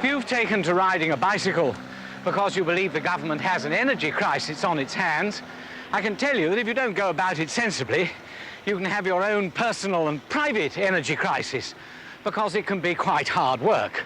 If you've taken to riding a bicycle because you believe the government has an energy crisis on its hands, I can tell you that if you don't go about it sensibly, you can have your own personal and private energy crisis, because it can be quite hard work.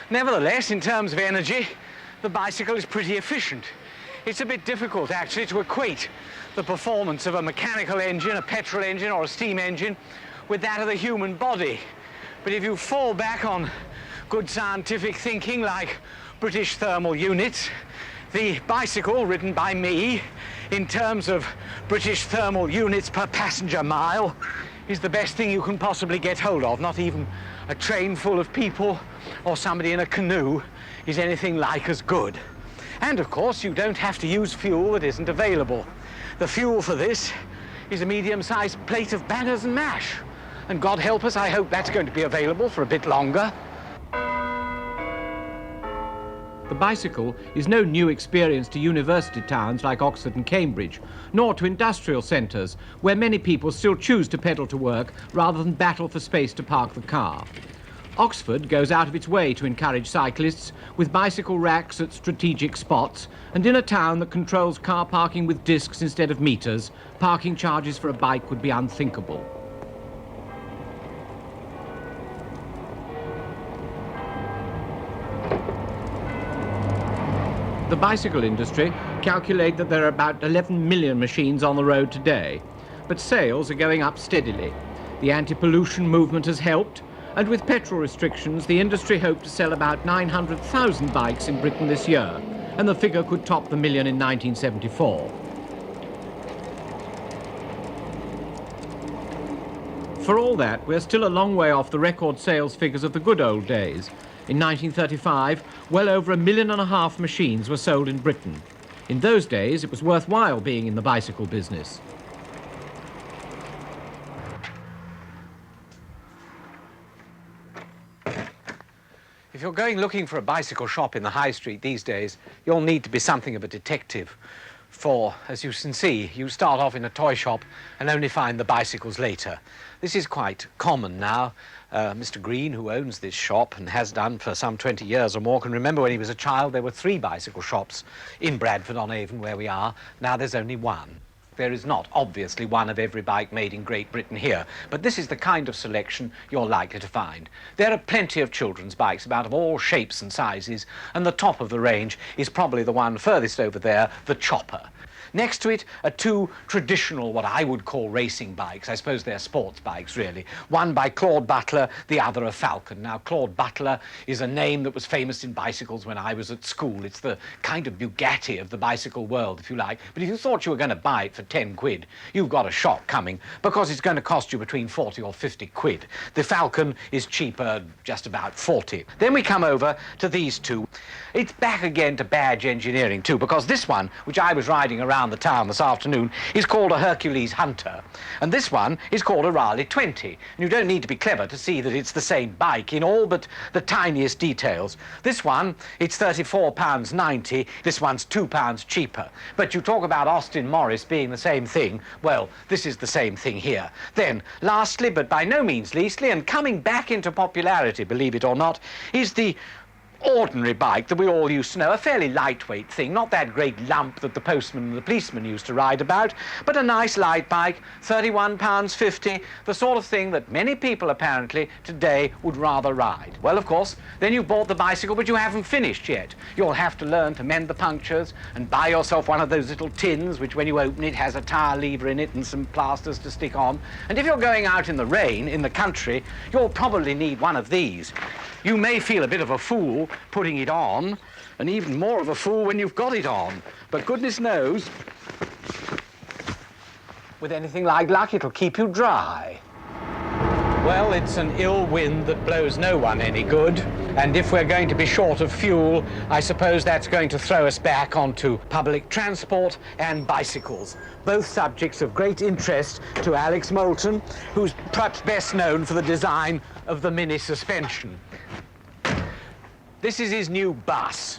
Nevertheless, in terms of energy, the bicycle is pretty efficient. It's a bit difficult, actually, to equate the performance of a mechanical engine, a petrol engine or a steam engine, with that of the human body. But if you fall back on good scientific thinking like British thermal units, the bicycle ridden by me in terms of British thermal units per passenger mile is the best thing you can possibly get hold of. Not even a train full of people or somebody in a canoe is anything like as good. And of course, you don't have to use fuel that isn't available. The fuel for this is a medium-sized plate of banners and mash. And God help us, I hope that's going to be available for a bit longer. The bicycle is no new experience to university towns like Oxford and Cambridge, nor to industrial centres, where many people still choose to pedal to work rather than battle for space to park the car. Oxford goes out of its way to encourage cyclists with bicycle racks at strategic spots, and in a town that controls car parking with discs instead of meters, parking charges for a bike would be unthinkable. The bicycle industry calculate that there are about 11 million machines on the road today, but sales are going up steadily. The anti-pollution movement has helped, and with petrol restrictions, the industry hoped to sell about 900,000 bikes in Britain this year, and the figure could top the million in 1974. For all that, we're still a long way off the record sales figures of the good old days. In 1935, well over 1.5 million machines were sold in Britain. In those days, it was worthwhile being in the bicycle business. If you're going looking for a bicycle shop in the high street these days, you'll need to be something of a detective. For, as you can see, you start off in a toy shop and only find the bicycles later. This is quite common now. Mr. Green, who owns this shop and has done for some 20 years or more, can remember when he was a child there were 3 bicycle shops in Bradford-on-Avon where we are. Now there's only 1. There is not, obviously, one of every bike made in Great Britain here, but this is the kind of selection you're likely to find. There are plenty of children's bikes, about of all shapes and sizes, and the top of the range is probably the one furthest over there, the Chopper. Next to it are 2 traditional, what I would call racing bikes. I suppose they're sports bikes, really. One by Claude Butler, the other a Falcon. Now, Claude Butler is a name that was famous in bicycles when I was at school. It's the kind of Bugatti of the bicycle world, if you like. But if you thought you were going to buy it for 10 quid, you've got a shock coming, because it's going to cost you between 40 or 50 quid. The Falcon is cheaper, just about 40. Then we come over to these 2. It's back again to badge engineering, too, because this one, which I was riding around the town this afternoon, is called a Hercules Hunter, and this one is called a Raleigh 20. And you don't need to be clever to see that it's the same bike in all but the tiniest details. This one, it's £34.90, this one's £2 cheaper. But you talk about Austin Morris being the same thing, well, this is the same thing here. Then, lastly, but by no means leastly, and coming back into popularity, believe it or not, is the ordinary bike that we all used to know, a fairly lightweight thing, not that great lump that the postman and the policeman used to ride about, but a nice light bike, £31.50, the sort of thing that many people apparently today would rather ride. Well, of course, then you've bought the bicycle, but you haven't finished yet. You'll have to learn to mend the punctures and buy yourself one of those little tins which, when you open it, has a tire lever in it and some plasters to stick on. And if you're going out in the rain, in the country, you'll probably need one of these. You may feel a bit of a fool putting it on, and even more of a fool when you've got it on. But goodness knows, with anything like luck, it'll keep you dry. Well, it's an ill wind that blows no one any good, and if we're going to be short of fuel, I suppose that's going to throw us back onto public transport and bicycles, both subjects of great interest to Alex Moulton, who's perhaps best known for the design of the mini suspension. This is his new bus.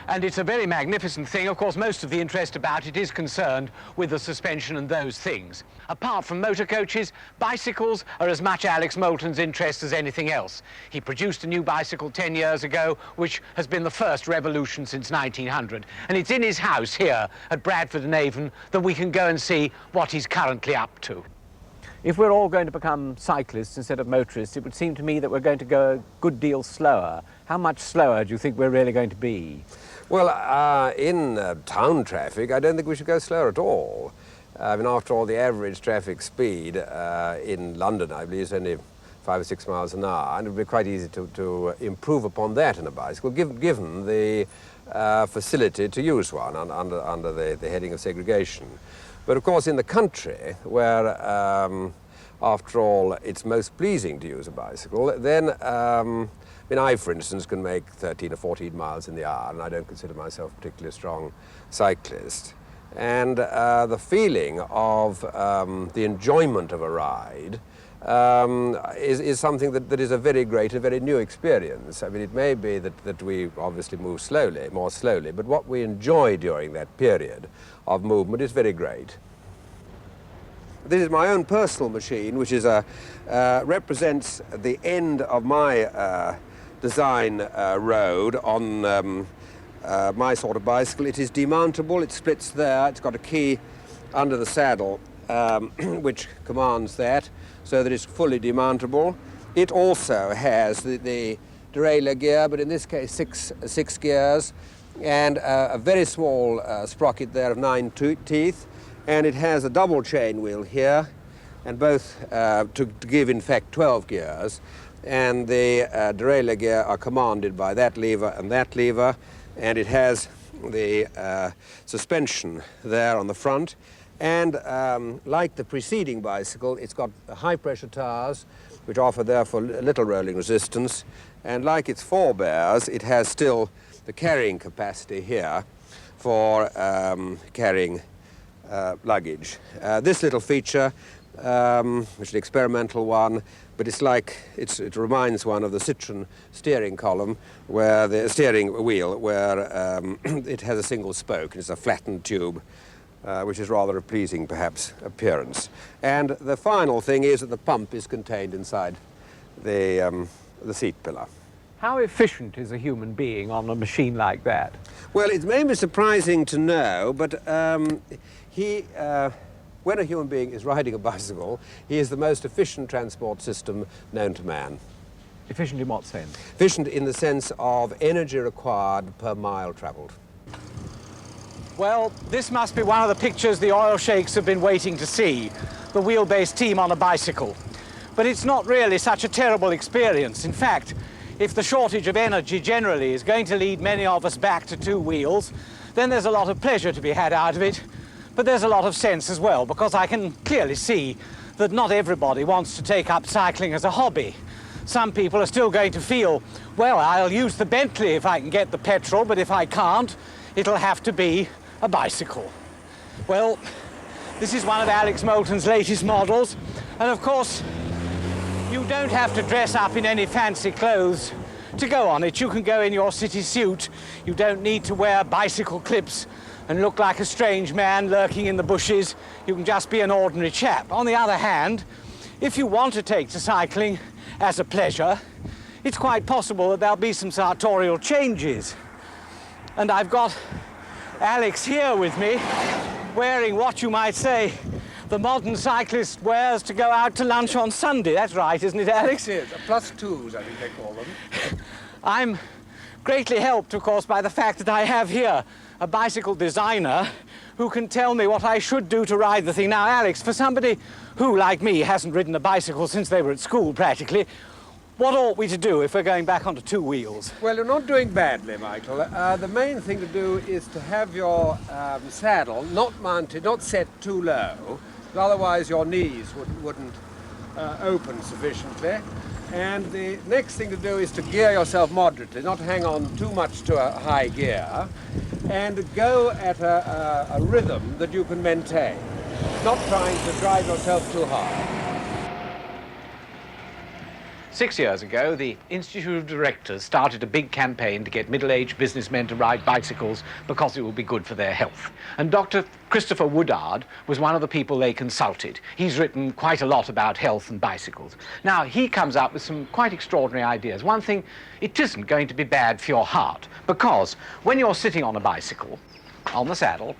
And it's a very magnificent thing. Of course, most of the interest about it is concerned with the suspension and those things. Apart from motor coaches, bicycles are as much Alex Moulton's interest as anything else. He produced a new bicycle 10 years ago, which has been the first revolution since 1900. And it's in his house here at Bradford and Avon that we can go and see what he's currently up to. If we're all going to become cyclists instead of motorists, it would seem to me that we're going to go a good deal slower. How much slower do you think we're really going to be? Well, in town traffic, I don't think we should go slower at all. I mean, after all, the average traffic speed in London, I believe, is only 5 or 6 miles an hour, and it would be quite easy to improve upon that in a bicycle, given the facility to use one under the heading of segregation. But of course, in the country, where, after all, it's most pleasing to use a bicycle, then I mean, I, for instance, can make 13 or 14 miles in the hour, and I don't consider myself a particularly strong cyclist. And the feeling of the enjoyment of a ride is something that is a very great, a very new experience. I mean, it may be that we obviously move slowly, more slowly, but what we enjoy during that period of movement is very great. This is my own personal machine, which is represents the end of my design road on my sort of bicycle. It is demountable, it splits there, it's got a key under the saddle which commands that, so that it's fully demountable. It also has the derailleur gear, but in this case six gears, and a very small sprocket there of 9 teeth, and it has a double chain wheel here, and both to give in fact 12 gears, and the derailleur gear are commanded by that lever and that lever, and it has the suspension there on the front, and like the preceding bicycle, it's got high pressure tires which offer therefore little rolling resistance, and like its forebears, it has still the carrying capacity here for carrying luggage. This little feature, which is an experimental one, but it's like, it reminds one of the Citroen steering column, where the steering wheel, where it has a single spoke. It's a flattened tube, which is rather a pleasing, perhaps, appearance. And the final thing is that the pump is contained inside the seat pillar. How efficient is a human being on a machine like that? Well, it may be surprising to know, but when a human being is riding a bicycle, he is the most efficient transport system known to man. Efficient in what sense? Efficient in the sense of energy required per mile travelled. Well, this must be one of the pictures the oil sheikhs have been waiting to see, the Wheelbase team on a bicycle. But it's not really such a terrible experience. In fact, if the shortage of energy generally is going to lead many of us back to two wheels, then there's a lot of pleasure to be had out of it. But there's a lot of sense as well, because I can clearly see that not everybody wants to take up cycling as a hobby. Some people are still going to feel, well, I'll use the Bentley if I can get the petrol, but if I can't, it'll have to be a bicycle. Well, this is one of Alex Moulton's latest models, and of course, you don't have to dress up in any fancy clothes to go on it. You can go in your city suit. You don't need to wear bicycle clips and look like a strange man lurking in the bushes. You can just be an ordinary chap. On the other hand, if you want to take to cycling as a pleasure, it's quite possible that there'll be some sartorial changes. And I've got Alex here with me, wearing what you might say the modern cyclist wears to go out to lunch on Sunday. That's right, isn't it, Alex? Yes, +2s, I think they call them. I'm greatly helped, of course, by the fact that I have here a bicycle designer who can tell me what I should do to ride the thing. Now, Alex, for somebody who, like me, hasn't ridden a bicycle since they were at school, practically, what ought we to do if we're going back onto two wheels? Well, you're not doing badly, Michael. The main thing to do is to have your saddle not mounted, not set too low, otherwise your knees wouldn't open sufficiently. And the next thing to do is to gear yourself moderately, not hang on too much to a high gear, and go at a rhythm that you can maintain, not trying to drive yourself too hard. 6 years ago, the Institute of Directors started a big campaign to get middle-aged businessmen to ride bicycles because it would be good for their health. And Dr. Christopher Woodard was one of the people they consulted. He's written quite a lot about health and bicycles. Now, he comes up with some quite extraordinary ideas. One thing, it isn't going to be bad for your heart, because when you're sitting on a bicycle, on the saddle,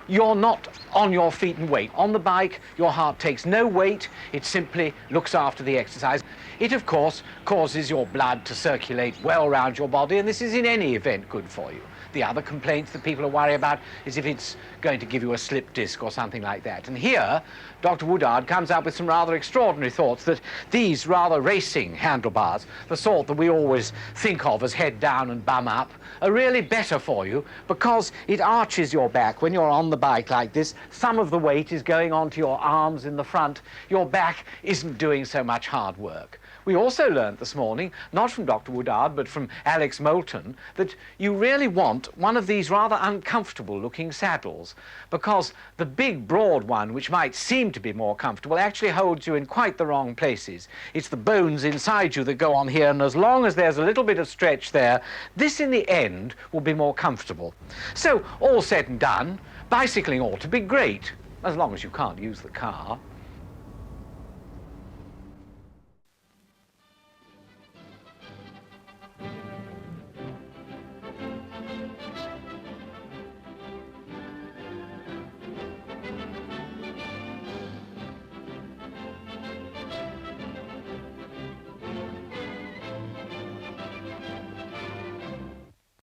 you're not on your feet and weight. On the bike, your heart takes no weight. It simply looks after the exercise. It, of course, causes your blood to circulate well around your body, and this is in any event good for you. The other complaints that people are worried about is if it's going to give you a slip disc or something like that. And here, Dr. Woodard comes up with some rather extraordinary thoughts that these rather racing handlebars, the sort that we always think of as head down and bum up, are really better for you because it arches your back. When you're on the bike like this, some of the weight is going onto your arms in the front. Your back isn't doing so much hard work. We also learned this morning, not from Dr. Woodard, but from Alex Moulton, that you really want one of these rather uncomfortable-looking saddles, because the big, broad one, which might seem to be more comfortable, actually holds you in quite the wrong places. It's the bones inside you that go on here, and as long as there's a little bit of stretch there, this, in the end, will be more comfortable. So, all said and done, bicycling ought to be great, as long as you can't use the car.